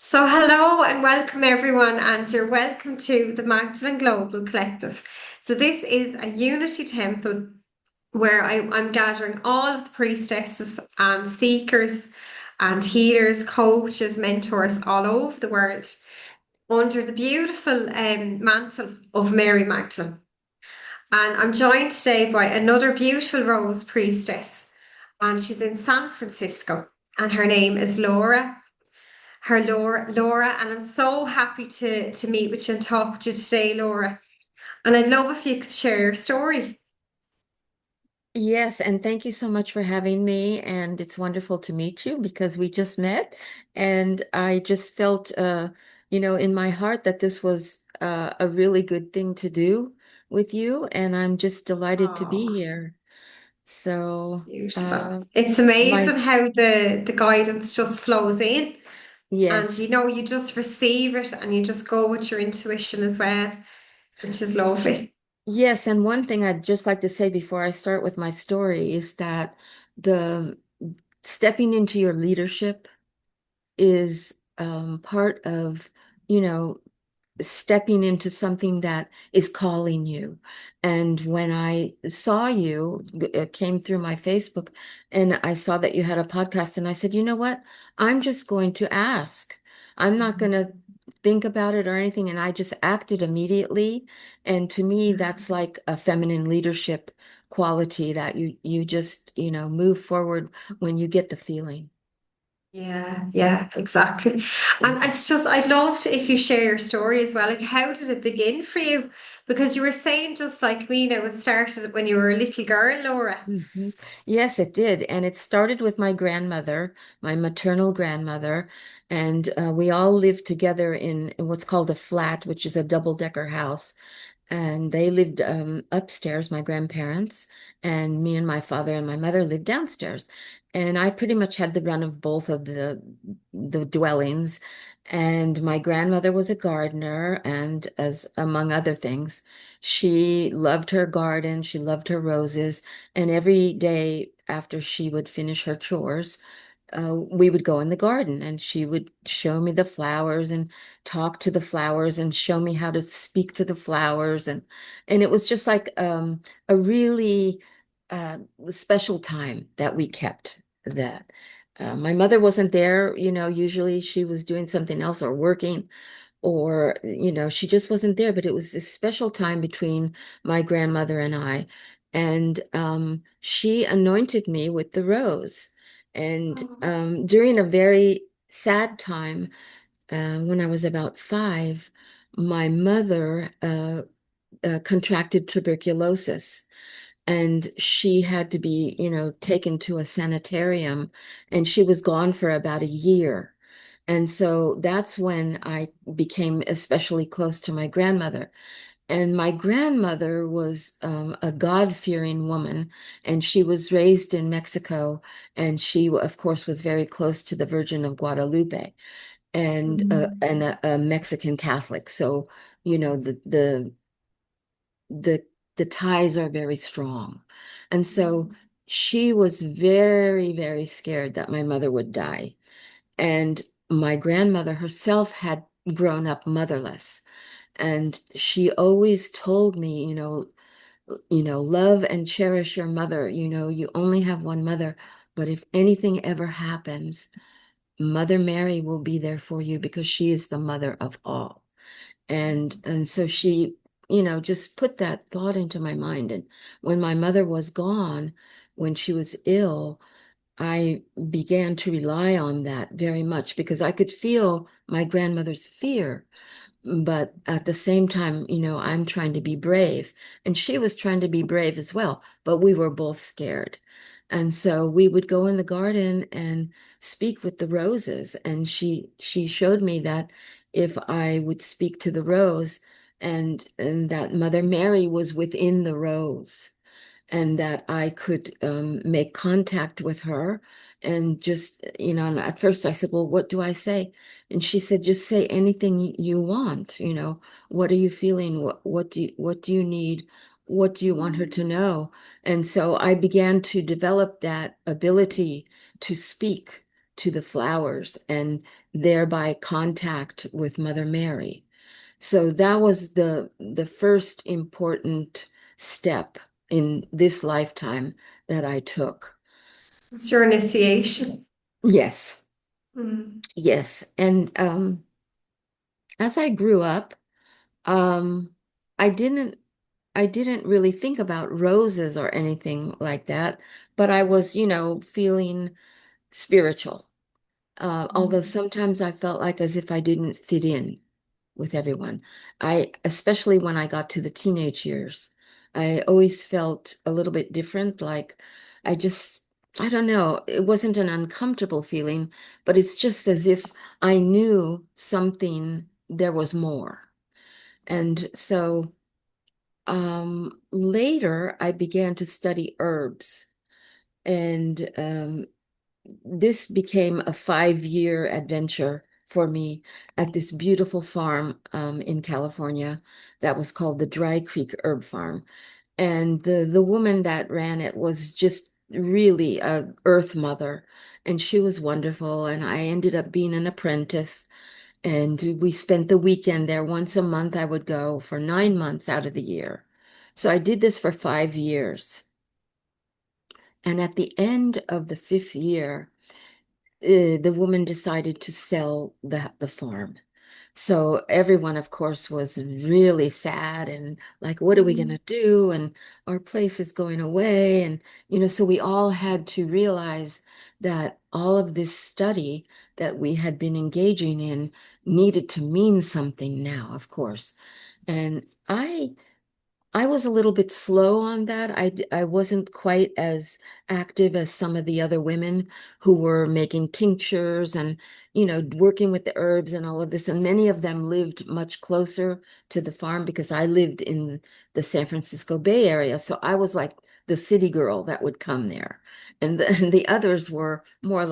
So, hello and welcome everyone, and you're welcome to the Magdalene Global Collective. So, this is a unity temple where I'm gathering all of the priestesses and seekers and healers, coaches, mentors all over the world under the beautiful mantle of Mary Magdalene. And I'm joined today by another beautiful rose priestess, and she's in San Francisco, and her name is Laura, and I'm so happy to meet with you and talk to you today, Laura. And I'd love if you could share your story. Yes, and thank you so much for having me. And it's wonderful to meet you because we just met. And I just felt, in my heart that this was a really good thing to do with you. And I'm just delighted to be Oh, here. So, beautiful. uh, It's my, amazing how the guidance just flows in, and yes. you just receive it and you just go with your intuition as well, which is lovely. Yes, and one thing I'd just like to say before I start with my story is that the stepping into your leadership is part of, you know, stepping into something that is calling you. And when I saw you, it came through my Facebook, and I saw that you had a podcast, and I said, you know what? I'm just going to ask. I'm not going to think about it or anything. And I just acted immediately. And to me, that's like a feminine leadership quality that you just, move forward when you get the feeling. Yeah, exactly. And it's just, I'd love to, if you share your story as well. Like, how did it begin for you? Because you were saying, just like me now, it started when you were a little girl, Laura. Mhm. Yes, it did. And it started with my grandmother, my maternal grandmother. And we all lived together in what's called a flat, which is a double-decker house. And they lived upstairs, my grandparents, and me and my father and my mother lived downstairs. And I pretty much had the run of both of the dwellings. And my grandmother was a gardener, and as among other things, she loved her garden, she loved her roses, and every day after she would finish her chores, we would go in the garden and she would show me the flowers and talk to the flowers and show me how to speak to the flowers. And it was just like a really special time that we kept that. My mother wasn't there, usually she was doing something else or working, or she just wasn't there, but it was this special time between my grandmother and I. And she anointed me with the rose. And Oh, during a very sad time, when I was about 5, my mother contracted tuberculosis. And she had to be, taken to a sanitarium, and she was gone for about a year. And so that's when I became especially close to my grandmother. And my grandmother was a God-fearing woman, and she was raised in Mexico, and she, of course, was very close to the Virgin of Guadalupe, and mm, a Mexican Catholic. So, you know, the the ties are very strong. And so she was very, very scared that my mother would die. And my grandmother herself had grown up motherless. And she always told me, love and cherish your mother. You only have one mother, but if anything ever happens, Mother Mary will be there for you because she is the mother of all. And so she, just put that thought into my mind. And when my mother was gone, when she was ill, I began to rely on that very much because I could feel my grandmother's fear. But at the same time, I'm trying to be brave. And she was trying to be brave as well, but we were both scared. And so we would go in the garden and speak with the roses. And she showed me that if I would speak to the rose, and that Mother Mary was within the rose, and that I could make contact with her. And just, and at first I said, well, what do I say? And she said, just say anything you want. What are you feeling? What do you need? What do you want her to know? And so I began to develop that ability to speak to the flowers and thereby contact with Mother Mary. So that was the first important step in this lifetime that I took. It's your initiation. Yes, Mm. yes. And as I grew up, um, I didn't I didn't really think about roses or anything like that, but I was, feeling spiritual. Although sometimes I felt like as if I didn't fit in with everyone. Especially when I got to the teenage years, I always felt a little bit different. Like I just, I don't know, it wasn't an uncomfortable feeling, but it's just as if I knew something, there was more. And so later I began to study herbs. And this became a 5-year adventure for me at this beautiful farm in California that was called the Dry Creek Herb Farm. And the woman that ran it was just really a earth mother, and she was wonderful. And I ended up being an apprentice, and we spent the weekend there. Once a month, I would go for 9 months out of the year. So I did this for 5 years. And at the end of the fifth year, the woman decided to sell the farm. So everyone, of course, was really sad and like, what are we going to do? And our place is going away. And, so we all had to realize that all of this study that we had been engaging in needed to mean something now, of course. And I was a little bit slow on that. I wasn't quite as active as some of the other women who were making tinctures and, working with the herbs and all of this. And many of them lived much closer to the farm because I lived in the San Francisco Bay Area. So I was like the city girl that would come there. And the others were more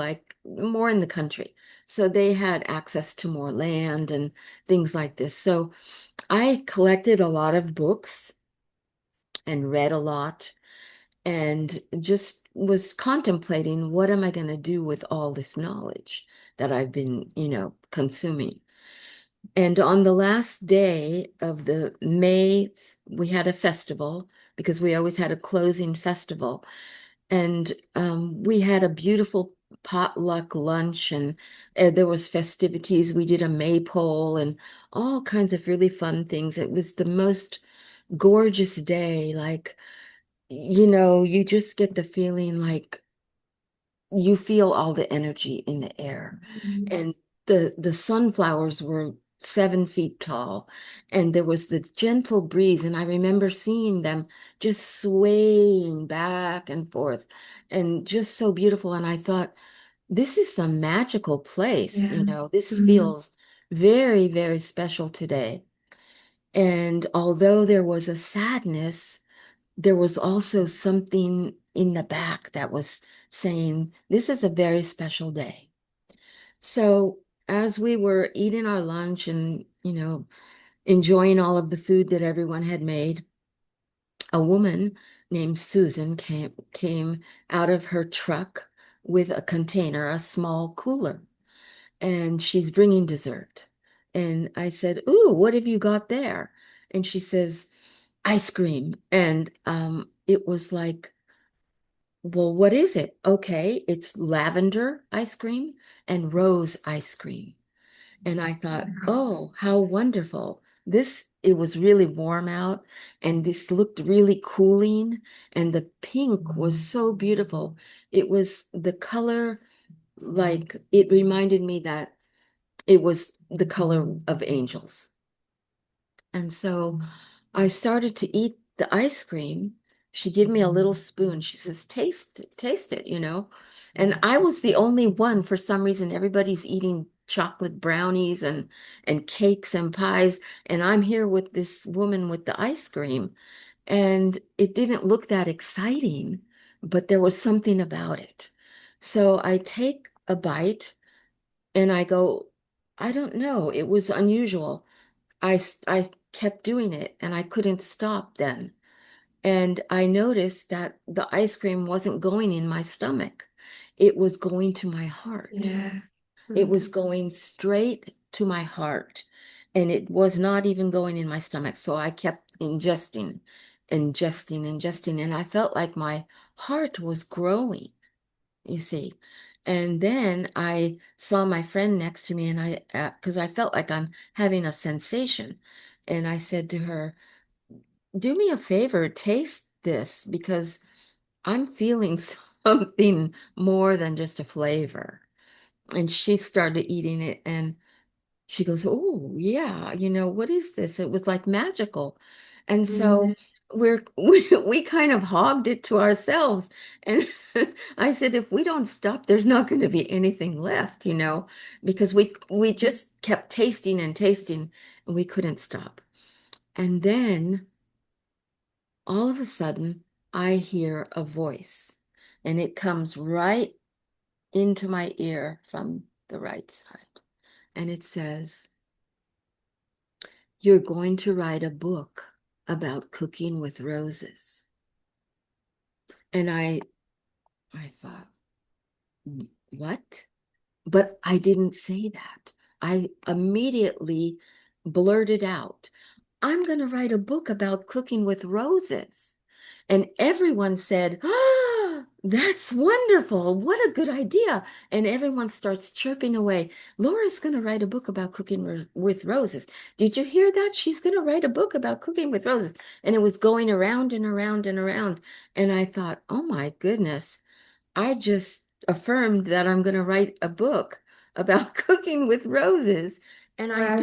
in the country. So they had access to more land and things like this. So I collected a lot of books and read a lot and just was contemplating what am I going to do with all this knowledge that I've been, consuming. And on the last day of the May, we had a festival because we always had a closing festival. And we had a beautiful potluck lunch, and there was festivities. We did a maypole and all kinds of really fun things. It was the most gorgeous day. Like, you just get the feeling like you feel all the energy in the air. And the sunflowers were 7 feet tall, and there was the gentle breeze. And I remember seeing them just swaying back and forth and just so beautiful. And I thought, this is some magical place, Yeah. this Mm. feels very, very special today. And although there was a sadness, there was also something in the back that was saying, this is a very special day. So as we were eating our lunch and, enjoying all of the food that everyone had made, a woman named Susan came out of her truck with a container, a small cooler, and she's bringing dessert. And I said, "Ooh, what have you got there?" And she says, "Ice cream." And it was like, well, what is it? Okay, it's lavender ice cream and rose ice cream. And I thought, oh, how wonderful. It was really warm out, and this looked really cooling, and the pink was so beautiful. It was the color, like it reminded me that it was the color of angels. And so I started to eat the ice cream. She gave me a little spoon. She says, taste it. And I was the only one, for some reason, everybody's eating chocolate brownies and cakes and pies. And I'm here with this woman with the ice cream. And it didn't look that exciting, but there was something about it. So I take a bite and I go, I don't know. It was unusual. I kept doing it and I couldn't stop then. And I noticed that the ice cream wasn't going in my stomach. it was going to my heart. Yeah. It Mm. was going straight to my heart, and it was not even going in my stomach. So I kept ingesting, ingesting, and I felt like my heart was growing, you see. And then I saw my friend next to me, and because I felt like I'm having a sensation, and I said to her, do me a favor, taste this, because I'm feeling something more than just a flavor. And she started eating it, and she goes, oh, yeah, what is this? It was like magical. And so Yes. we kind of hogged it to ourselves. And I said, if we don't stop, there's not going to be anything left, because we just kept tasting and tasting, and we couldn't stop. And then all of a sudden, I hear a voice, and it comes right into my ear from the right side. And it says, you're going to write a book about cooking with roses. And I thought, what? But I didn't say that. I immediately blurted out, I'm going to write a book about cooking with roses. And everyone said, ah, that's wonderful. What a good idea. And everyone starts chirping away. Laura's going to write a book about cooking with roses. Did you hear that? She's going to write a book about cooking with roses. And it was going around and around and around. And I thought, oh my goodness. I just affirmed that I'm going to write a book about cooking with roses, and Wow.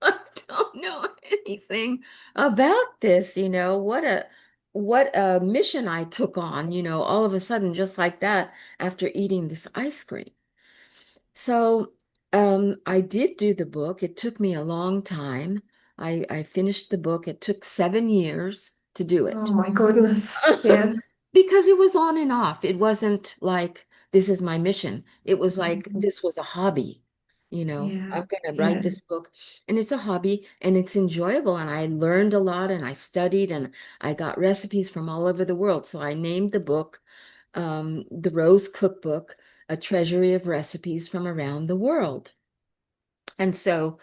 I don't know anything about this, what a mission I took on, all of a sudden, just like that, after eating this ice cream. So, I did do the book. It took me a long time. I finished the book. It took 7 years to do Oh it. my goodness. Yeah. Because it was on and off. It wasn't like this is my mission. It was like this was a hobby. Yeah. I'm going to write Yeah. this book, and it's a hobby, and it's enjoyable, and I learned a lot, and I studied, and I got recipes from all over the world. So I named the book The Rose Cookbook, A Treasury of Recipes from Around the World. And so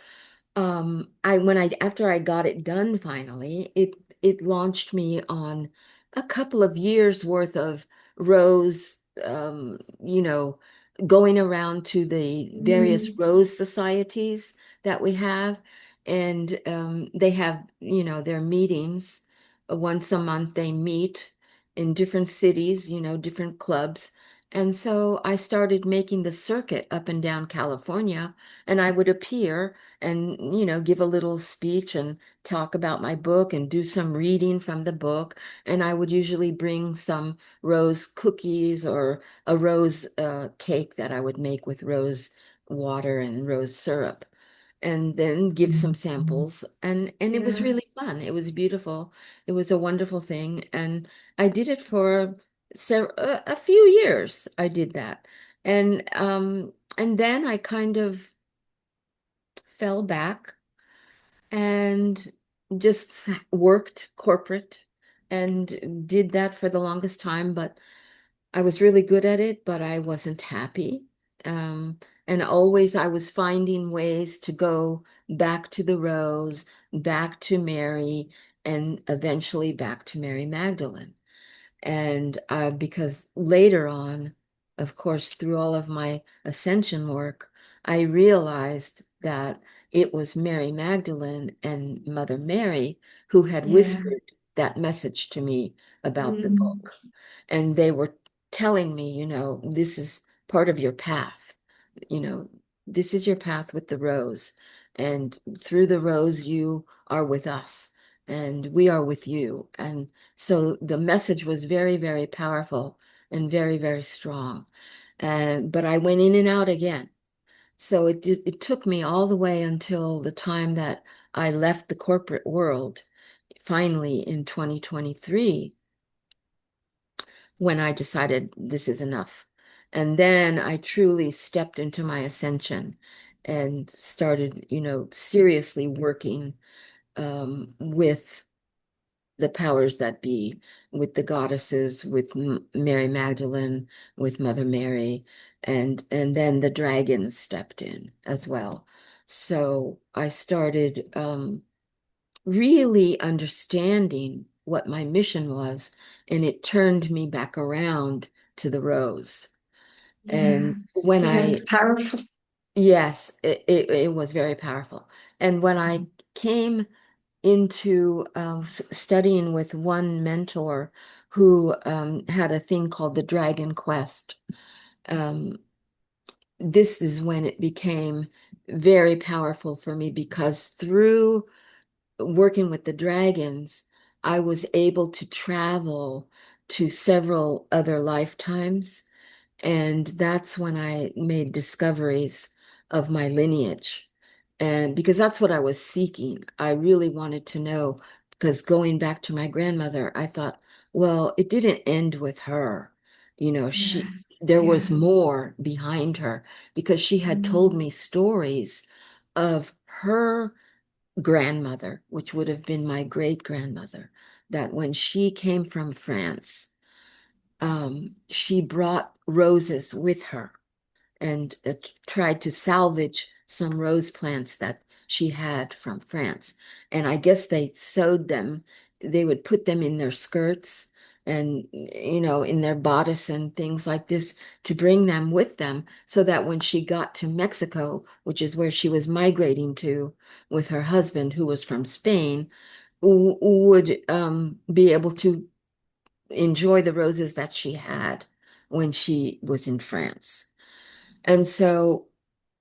I when I after I got it done finally, it launched me on a couple of years worth of rose, going around to the various Mm. rose societies that we have. And they have, their meetings. Once a month they meet in different cities, different clubs. And so I started making the circuit up and down California, and I would appear and give a little speech and talk about my book and do some reading from the book. And I would usually bring some rose cookies or a rose cake that I would make with rose water and rose syrup, and then give some samples. And it was Yeah. really fun. It was beautiful. It was a wonderful thing, and I did it for a few years. I did that, and then I kind of fell back and just worked corporate and did that for the longest time. But I was really good at it, but I wasn't happy. And always I was finding ways to go back to the Rose, back to Mary, and eventually back to Mary Magdalene. And because later on, of course, through all of my ascension work, I realized that it was Mary Magdalene and Mother Mary who had Yeah. whispered that message to me about the Mm. book. And they were telling me, this is part of your path. You know, this is your path with the rose. And through the rose, you are with us, and we are with you. And so the message was very, very powerful and very, very strong. But I went in and out again. So it took me all the way until the time that I left the corporate world, finally in 2023, when I decided this is enough. And then I truly stepped into my ascension and started, seriously working with the powers that be, with the goddesses, with Mary Magdalene, with Mother Mary, and then the dragons stepped in as well. So I started really understanding what my mission was, and it turned me back around to the rose. Yeah. And when Yeah, it's I, powerful. yes, it was very powerful. And when I came into studying with one mentor who had a thing called the Dragon Quest, um, this is when it became very powerful for me because through working with the dragons, I was able to travel to several other lifetimes. And that's when I made discoveries of my lineage. And because that's what I was seeking, I really wanted to know. Because going back to my grandmother, I thought, well, it didn't end with her. Yeah. There was Yeah. more behind her because she had told Mm. me stories of her grandmother, which would have been my great grandmother, that when she came from France, she brought roses with her and tried to salvage some rose plants that she had from France. And I guess they sewed them, they would put them in their skirts and, in their bodice and things like this to bring them with them so that when she got to Mexico, which is where she was migrating to with her husband, who was from Spain, would be able to enjoy the roses that she had when she was in France. And so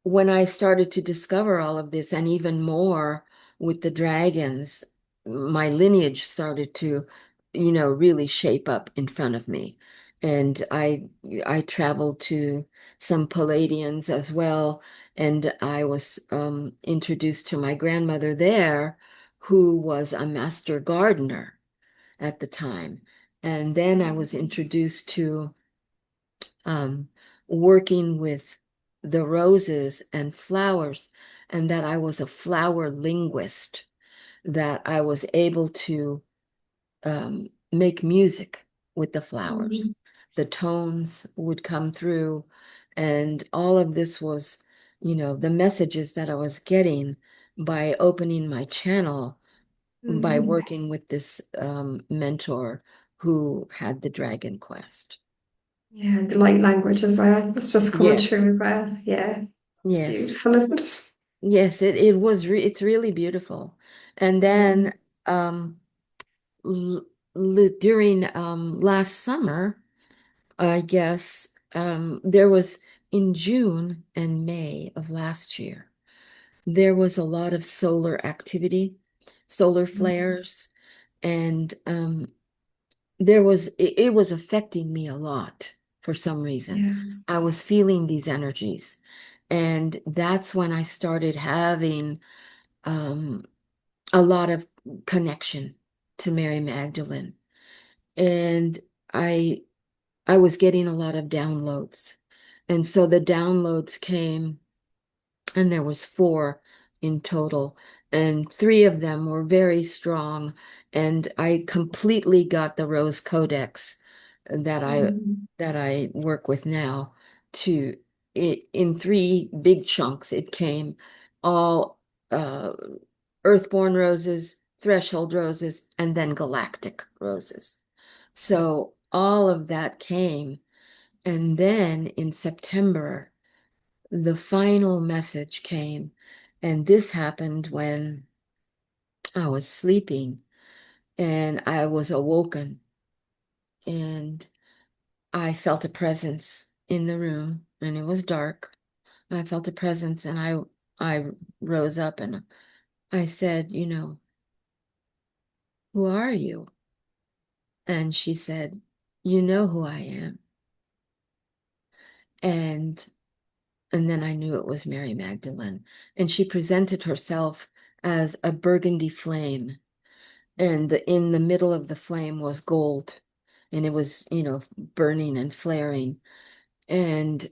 when I started to discover all of this and even more with the dragons, my lineage started to, really shape up in front of me. And I traveled to some Palladians as well, and I was introduced to my grandmother there, who was a master gardener at the time. And then I was introduced to um, working with the roses and flowers, and that I was a flower linguist, that I was able to make music with the flowers. Mm. The tones would come through, and all of this was, the messages that I was getting by opening my channel by Mm. working with this mentor who had the Dragon Quest. Yeah, the light language as well. It's just coming Yes, through as well. Yeah. It's yes, beautiful, isn't it? yes. It's really beautiful. And Yeah. then l during last summer, I guess there was in June and May of last year, there was a lot of solar activity, solar Mm. flares, and it was affecting me a lot for some reason. Yeah. I was feeling these energies. And that's when I started having um, a lot of connection to Mary Magdalene. And I I was getting a lot of downloads. And so the downloads came, and there was four in total, and three of them were very strong, and I completely got the Rose Codex that I Mm. that I work with now to it in three big chunks. It came all uh, earthborn roses, threshold roses, and then galactic roses. So all of that came, and then in September the final message came. And this happened when I was sleeping and I was awoken and I felt a presence in the room and it was dark. I felt a presence and I rose up and I said, who are you? And she said, you know who I am. And and then I knew it was Mary Magdalene. And she presented herself as a burgundy flame, and in the middle of the flame was gold, and it was, burning and flaring. And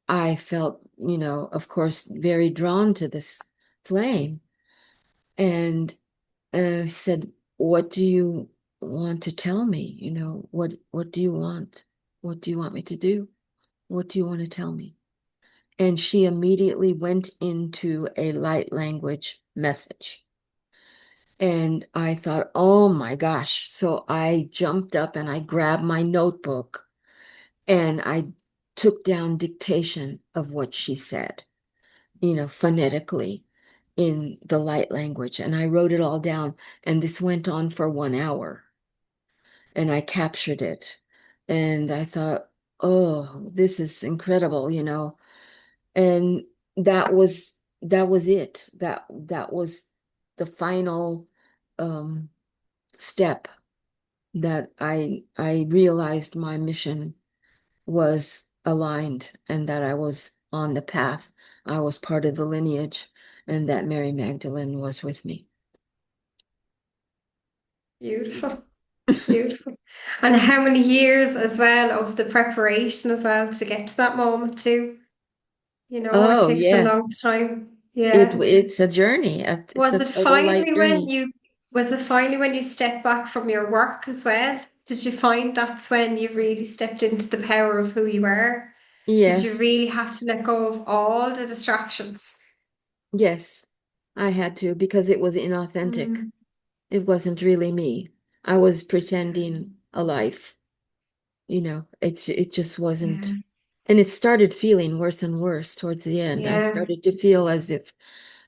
I felt, of course, very drawn to this flame. And I said, what do you want to tell me? What do you want? What do you want me to do? What do you want to tell me? And she immediately went into a light language message. And I thought, oh my gosh. So I jumped up and I grabbed my notebook and I took down dictation of what she said, phonetically in the light language. And I wrote it all down. And this went on for 1 hour. And I captured it. And I thought, oh, this is incredible. And that was it. That was the final um step that I realized my mission was aligned and that I was on the path. I was part of the lineage and that Mary Magdalene was with me. Beautiful, beautiful. And how many years as well of the preparation as well to get to that moment too? It Oh takes a yeah, long time. it Yeah. it's a journey. It's Was a it total light finally when journey. you was it finally when you stepped back from your work as well? Did you find that's when you really stepped into the power of who you are? Did you Yes, really have to let go of all the distractions? yes, I had to because it was inauthentic. Mm. It wasn't really me. I was pretending a life. It just wasn't. Yeah. And it started feeling worse and worse towards the end. I Yeah. started to feel as if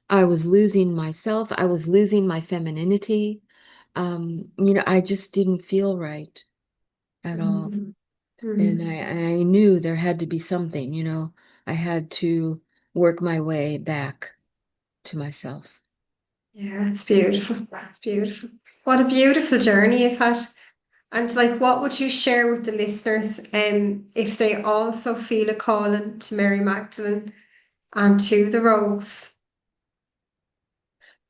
I was losing myself. I was losing my femininity. I just didn't feel right at all. Mm. And Mm. I knew there had to be something. I had to work my way back to myself. Yeah, it's beautiful. It's beautiful. What a beautiful journey you've had. And like, what would you share with the listeners, if they also feel a calling to Mary Magdalene and to the Rose?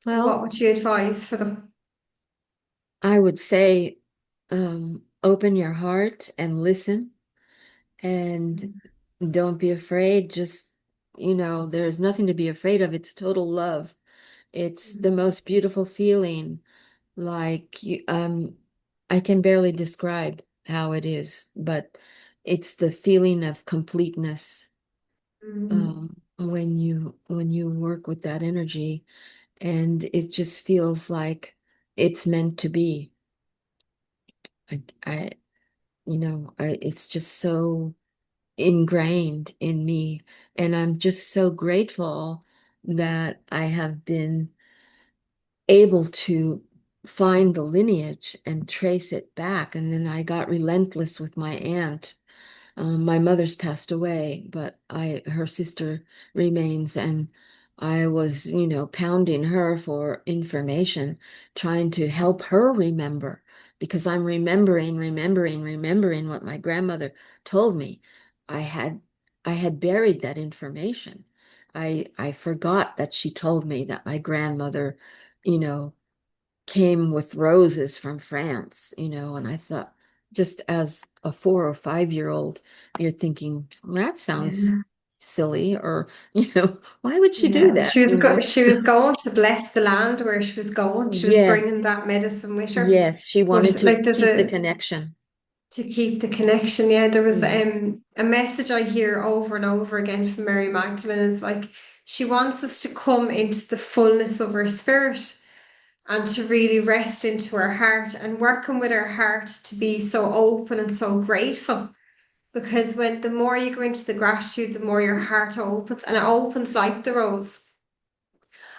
What Well, would you advise for them? I would say open your heart and listen and don't be afraid. Just, there's nothing to be afraid of. It's total love. It's the Mm. most beautiful feeling. I can barely describe how it is, but it's the feeling of completeness Mm. when you work with that energy, and it just feels like it's meant to be. I, I, it's just so ingrained in me, and I'm just so grateful that I have been able to find the lineage and trace it back. And then I got relentless with my aunt. My mother's passed away, but her sister remains, and I was, pounding her for information, trying to help her remember, because I'm remembering what my grandmother told me. I had I had buried that information. I forgot that she told me that my grandmother, you know, came with roses from France, and I thought, just as a 4 or 5-year-old, you're thinking, that sounds Yeah. silly, or, why would she do Yeah. that, She was going to bless the land where she was going. She was Yes, bringing that medicine with her. yes, she wanted But to like there's keep the a connection. to keep the connection. Yeah, there was Mhm. a message I hear over and over again from Mary Magdalene. It's like she wants us to come into the fullness of her spirit and to really rest into her heart and working with her heart to be so open and so grateful. Because when the more you go into the gratitude, the more your heart opens, and it opens like the rose.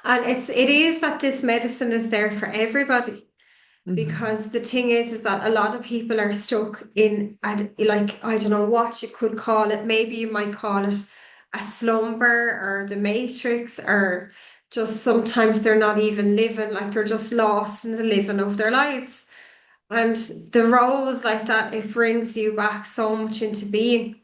And it is that this medicine is there for everybody, Mhm. because the thing is that a lot of people are stuck in like, I don't know what you could call it. Maybe you might call it a slumber or the matrix, or just sometimes they're not even living, like they're just lost in the living of their lives. And the rose like that, it brings you back so much into being,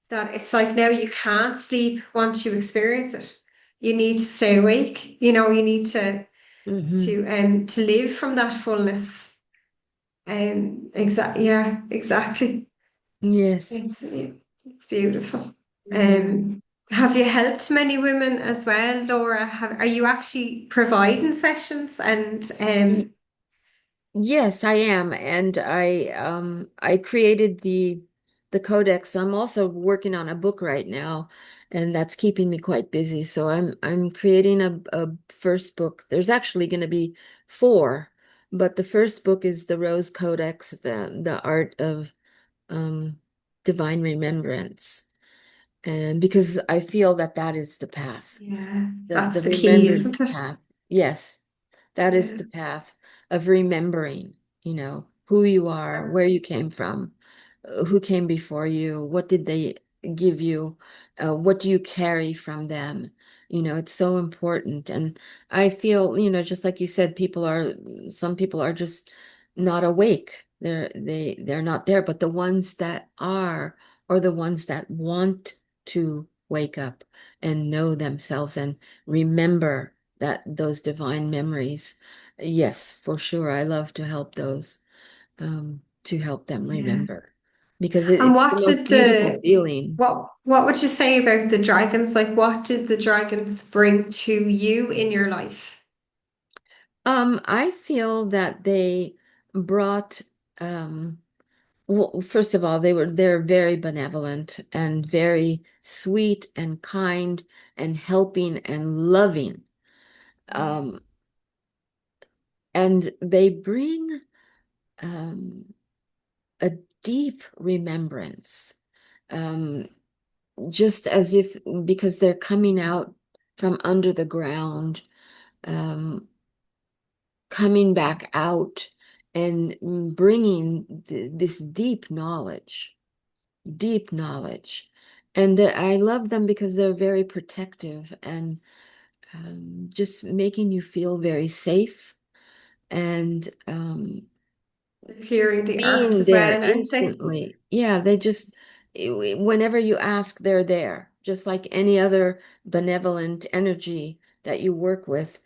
that it's like now you can't sleep once you experience it. You need to stay awake. You need to Mhm. to live from that fullness. Exactly. Yes. It's beautiful. Yeah. Um, have you helped many women as well, Laura? Are you actually providing sessions and Y- Yes, I am, and I created the codex. I'm also working on a book right now, and that's keeping me quite busy. So I'm creating a first book. There's actually going to be four, but the first book is the Rose Codex, the art of um divine remembrance. And because I feel that that is the path, Yeah, the that's the key, isn't remembrance it? path. Yes. That is Yeah. the path of remembering, who you are, where you came from, who came before you, what did they give you, what do you carry from them? It's so important. And I feel, just like you said, some people are just not awake. They're not there, but the ones that are the ones that want to wake up and know themselves and remember that those divine memories. Yes, for sure. I love to help those, to help them Yeah. remember because And it's the most beautiful feeling. what would you say about the dragons? Like, what did the dragons bring to you in your life? I feel that they brought, um, well, first of all, they're very benevolent and very sweet and kind and helping and loving. Um, and they bring um, a deep remembrance. Um, just as if because they're coming out from under the ground, um, coming back out and bringing this deep knowledge. And I love them because they're very protective and just making you feel very safe and Clearing the earth being as there well, aren't they? instantly. Yeah, they just, whenever you ask, they're there, just like any other benevolent energy that you work with.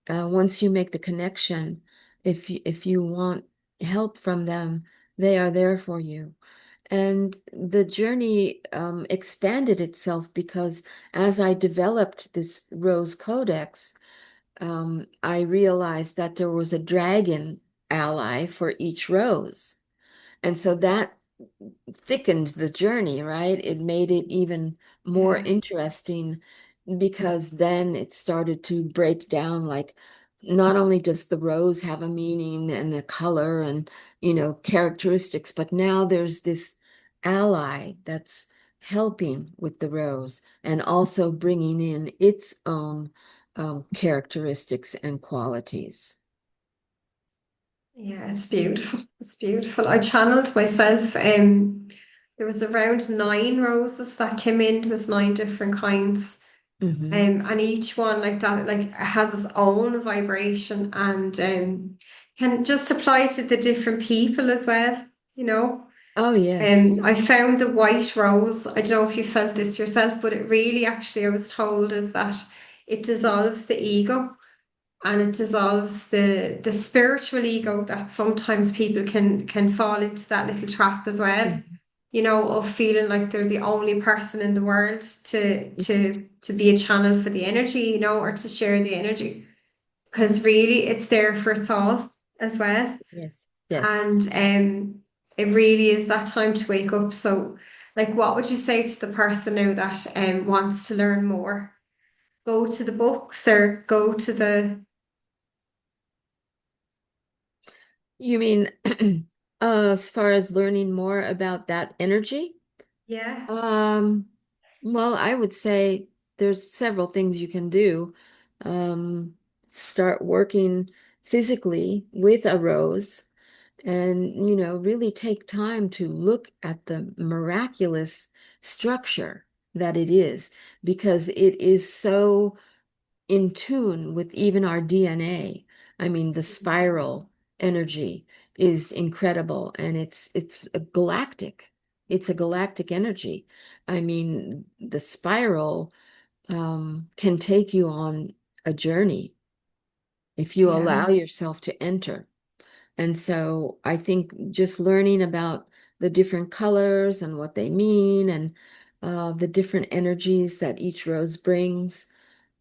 Once you make the connection, if you want help from them, they are there for you. And the journey expanded itself because as I developed this Rose Codex, I realized that there was a dragon ally for each rose. And so that thickened the journey, right? It made it even more Yeah. interesting because then it started to break down like not only does the rose have a meaning and a color and characteristics, but now there's this ally that's helping with the rose and also bringing in its own characteristics and qualities. Yeah, it's beautiful. It's beautiful. I channeled myself. There was around 9 roses that came in. There was 9 different kinds. Hmm. And each one like that, like has its own vibration and can just apply to the different people as well, you know. Oh, yes. I found the white rose. I don't know if you felt this yourself, but it really actually, I was told, is that it dissolves the ego and it dissolves the spiritual ego that sometimes people can fall into that little trap as well, Mhm. you know, of feeling like they're the only person in the world to be a channel for the energy, you know, or to share the energy. Because really it's there for us all as well. Yes. Yes. And it really is that time to wake up. So like what would you say to the person now that wants to learn more? Go to the books or go to the You mean as far as learning more about that energy? yeah. Um, well, I would say there's several things you can do. Um, Start working physically with a rose and, really take time to look at the miraculous structure that it is because it is so in tune with even our DNA. I mean, the spiral energy is incredible and it's a galactic. It's a galactic energy. I mean, the spiral can take you on a journey if you Yeah. allow yourself to enter. And so I think just learning about the different colors and what they mean and the different energies that each rose brings,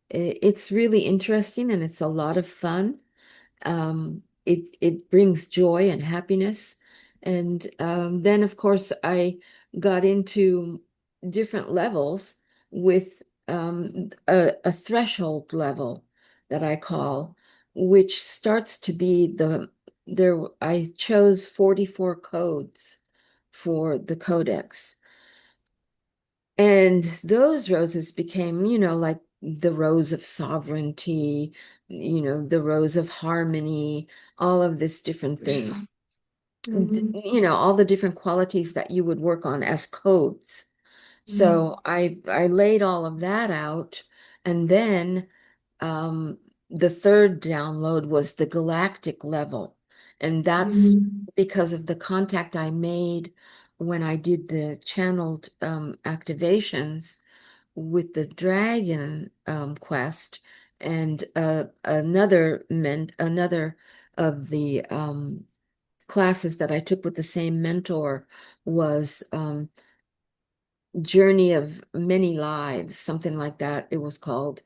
it's really interesting and it's a lot of fun. it brings joy and happiness. And then, of course, I got into different levels with a threshold level that I call, which starts to be there. I chose 44 codes for the codex. And those roses became, like the rose of sovereignty, the rose of harmony, all of this different thing. Beautiful. Mm, All the different qualities that you would work on as codes. mm, So I laid all of that out, and then um, the third download was the galactic level, and that's mm, because of the contact I made when I did the channeled activations with the dragon quest, and another of the classes that I took with the same mentor was Journey of Many Lives, something like that it was called.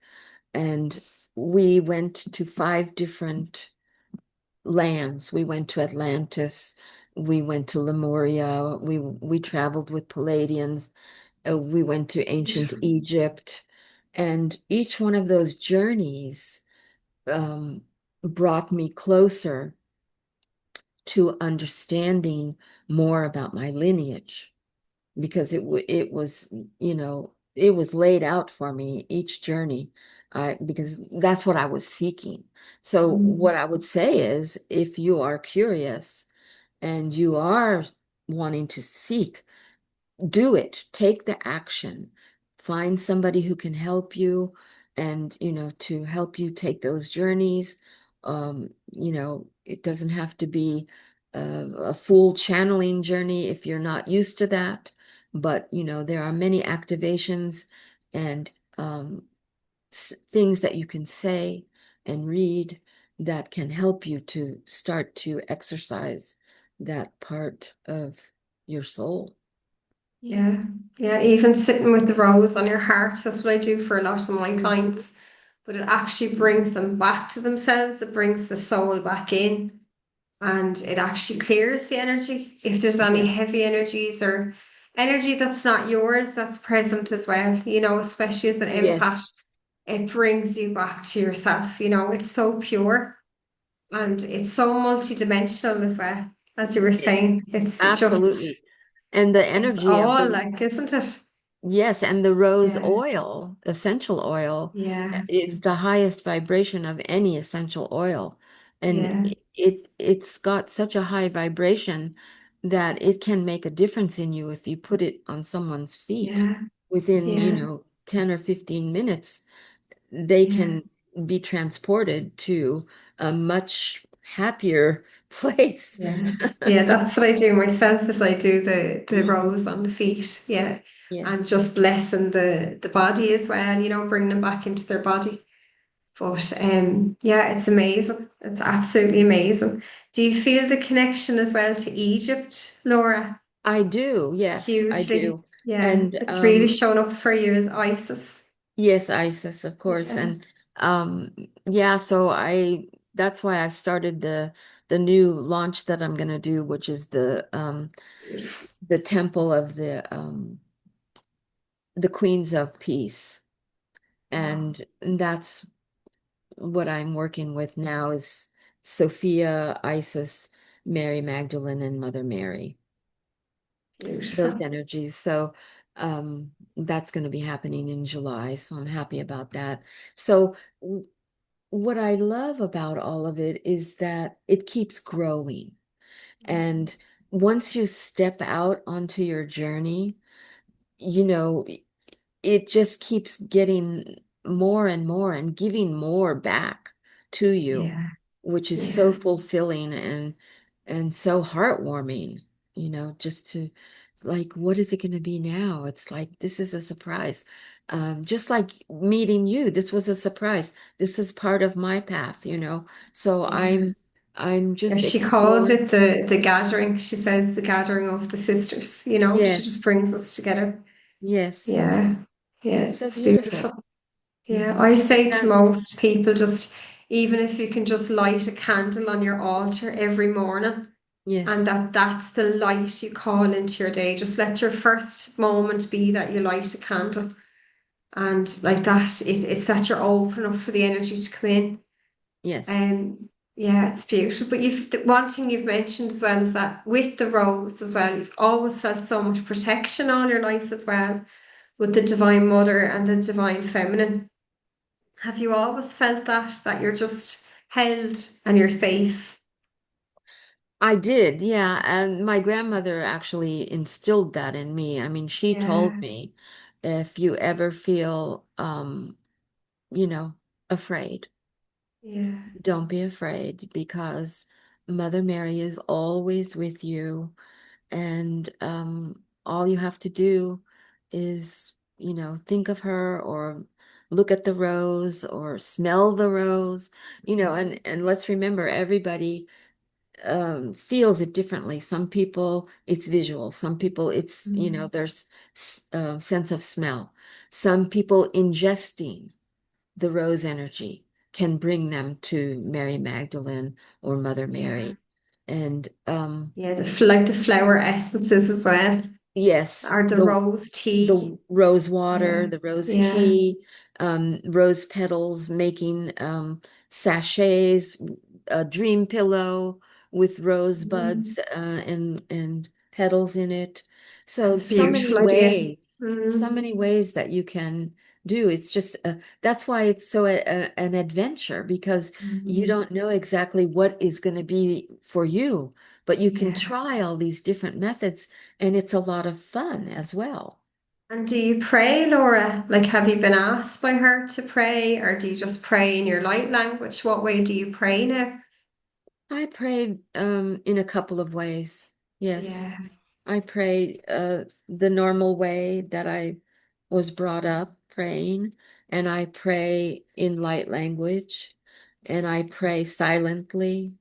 And we went to five different lands. We went to Atlantis, we went to Lemuria, we traveled with Palladians, we went to ancient beautiful. Egypt, and each one of those journeys um, brought me closer to understanding more about my lineage because it was laid out for me each journey. Because that's what I was seeking. So Mm, what I would say is, if you are curious and you are wanting to seek, do it. Take the action. Find somebody who can help you and, to help you take those journeys. It doesn't have to be a full channeling journey if you're not used to that. But, there are many activations and things that you can say and read that can help you to start to exercise that part of your soul. yeah, yeah. Even sitting with the rose on your heart, that's what I do for a lot of my clients. But it actually brings them back to themselves. It brings the soul back in, and it actually clears the energy. If there's any Yes. heavy energies or energy that's not yours, that's present as well, especially as an empath, Yes, it brings you back to yourself. It's so pure and it's so multidimensional as well. As you were yes, saying, absolutely. And the it's energy of all the like, isn't it? yes, and the rose Yeah, oil, essential oil, yeah, is the highest vibration of any essential oil. And yeah, it's got such a high vibration that it can make a difference in you if you put it on someone's feet. yeah, Within, yeah, 10 or 15 minutes, they yeah. can be transported to a much happier place. Yeah. Yeah, that's what I do myself is I do the Mhm. rows on the feet. Yeah. And Yes. just blessing the body as well, bringing them back into their body. But yeah, it's amazing. It's absolutely amazing. Do you feel the connection as well to Egypt, Laura? I do. Yes, I Hugely. do. Yeah. And It's really shown up for you as Isis. yes, Isis, of course. Yeah. And yeah, so I that's why I started the new launch that I'm gonna do, which is Beautiful. the temple of the Queens of Peace. Wow. And that's what I'm working with now is Sophia, Isis, Mary Magdalene, and Mother Mary. Those Beautiful. energies. So that's going to be happening in July. So I'm happy about that. So what I love about all of it is that it keeps growing. And once you step out onto your journey, you know, it just keeps getting more and more and giving more back to you, Yeah. which is so Yeah. fulfilling and so heartwarming, just to like, what is it going to be now? It's like this is a surprise. Just like meeting you, this was a surprise. This is part of my path. So Yeah. I'm Yeah, just she calls exploring. it the gathering. She says the gathering of the sisters, she just Yes, brings us together. yes. Yeah. Yeah, It's so it's beautiful. beautiful. Yeah, I say to Yeah. most people just even if you can just light a candle on your altar every morning, and Yes. that's the light you call into your day. Just let your first moment be that you light a candle. And like that, it's that you're open up for the energy to come in. Yes. Yeah, it's beautiful. But one thing you've mentioned as well is that with the rose as well, you've always felt so much protection all your life as well with the Divine Mother and the Divine Feminine. Have you always felt that you're just held and you're safe? I did, yeah. And my grandmother actually instilled that in me. I mean, she told Yeah, me if you ever feel, you know, afraid, yeah, don't be afraid because Mother Mary is always with you. And all you have to do is, think of her or look at the rose or smell the rose, and let's remember everybody feels it differently. Some people it's visual, some people it's, mm, there's sense of smell. Some people ingesting the rose energy can bring them to Mary Magdalene or Mother yeah, Mary. And yeah. Like the flower essences as well, yes, or the rose tea. the rose water, Yeah, the rose yeah, tea, rose petals, making sachets, a dream pillow with rose mm, buds and petals in it. So that's a beautiful idea. so Mm, many ways that you can do. It's just that's why it's so an adventure because you mm, don't know exactly what is going to be for you, but you can yeah. try all these different methods, and it's a lot of fun as well. And do you pray, Laura? Like, have you been asked by her to pray, or do you just pray in your light language? What way do you pray now? I pray in a couple of ways. Yes. Yeah. I pray the normal way that I was brought up praying, and I pray in light language, and I pray silently,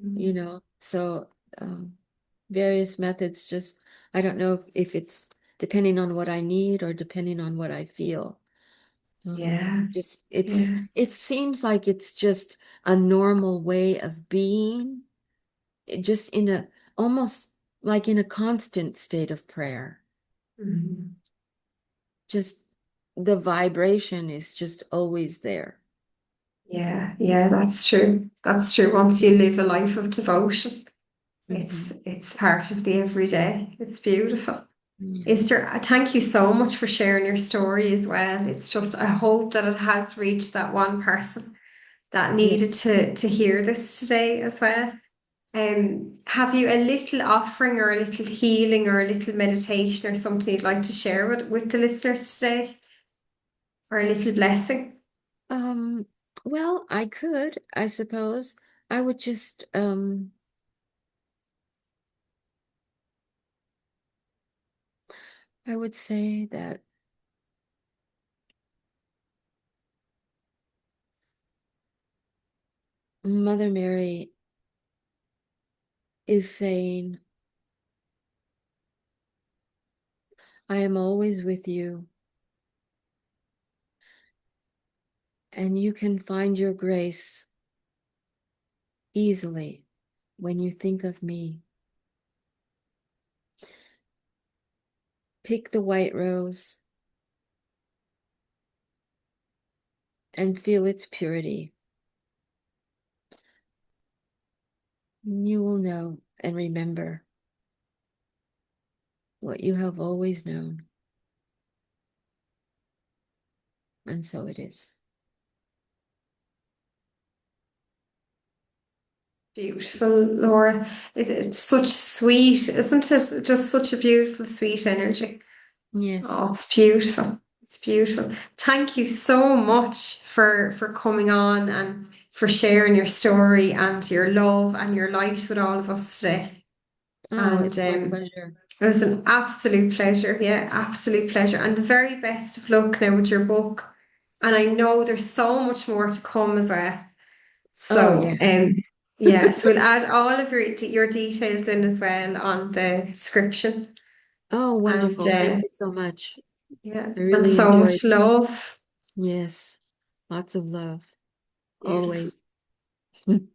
Mm, So various methods, just I don't know if it's depending on what I need or depending on what I feel. yeah. Just Yeah. it seems like it's just a normal way of being, just in a almost like in a constant state of prayer. Mhm. Just the vibration is just always there. Yeah. Yeah. That's true. That's true. Once you live a life of devotion, Hmm. it's part of the everyday. It's beautiful. Yeah. Esther, thank you so much for sharing your story as well. It's just I hope that it has reached that one person that needed Yes. to hear this today as well. Have you a little offering or a little healing or a little meditation or something you'd like to share with the listeners today? Or a little blessing? Um, well, I could, I suppose. I would just I would say that Mother Mary is saying, I am always with you, and you can find your grace easily when you think of me. Pick the white rose and feel its purity. You will know and remember what you have always known, and so it is. Beautiful, Laura. It's such sweet, isn't it? Just such a beautiful, sweet energy. Yes. Oh, it's beautiful. It's beautiful. Thank you so much for coming on and for sharing your story and your love and your light with all of us today. Oh, And it's my pleasure. it was an absolute pleasure. Yeah, absolute pleasure. And the very best of luck now with your book. And I know there's so much more to come as well. Oh, So, yeah. yeah, so we'll add all of your details in as well on the description. Oh, And wonderful. Thank you so much. yeah, I and really so enjoyed. much love. Yes. Lots of love. always. Beautiful.